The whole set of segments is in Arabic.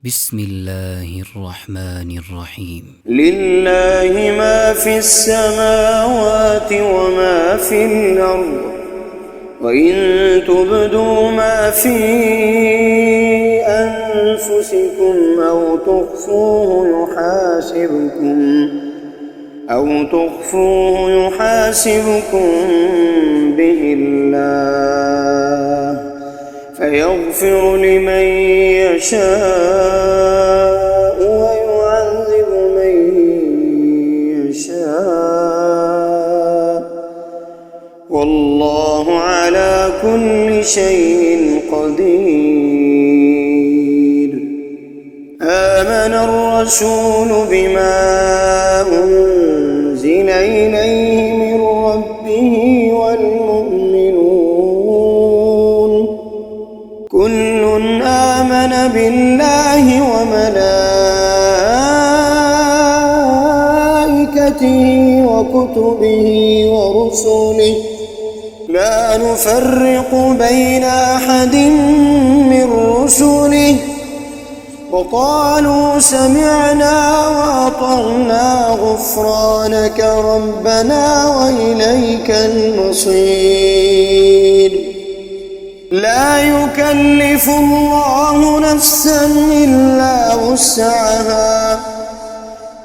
بسم الله الرحمن الرحيم. لله ما في السماوات وما في الأرض، وإن تبدوا ما في أنفسكم أو تخفوه يحاسبكم به الله، فيغفر لمن يشاء ويعذب من يشاء، والله على كل شيء قدير. آمن الرسول بما أنزل إليه من ربه والمؤمنون، كل آمن بالله وملائكته وكتبه ورسله، لا نفرق بين أحد من رسله، وقالوا سمعنا وأطعنا غفرانك ربنا وإليك المصير. لا يكلف الله نفسا إلا وسعها،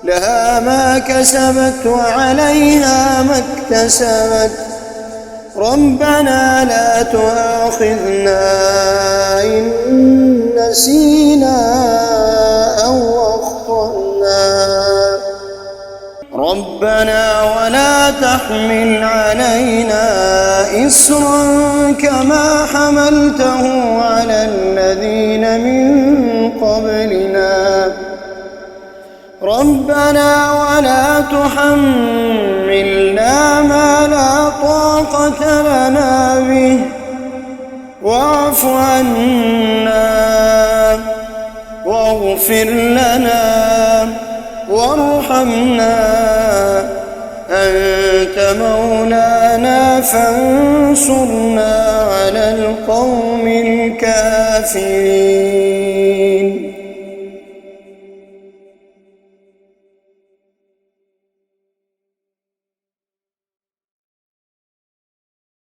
لها ما كسبت وعليها ما اكتسبت، ربنا لا تؤاخذنا إن نسينا أو أخطأنا، ربنا ولا تحمل علينا إصرا كما حملته على الذين من قبلنا، ربنا ولا تحملنا ما لا طاقة لنا به، واعف عنا واغفر لنا وارحمنا، أنت مولانا فانصرنا على القوم الكافرين.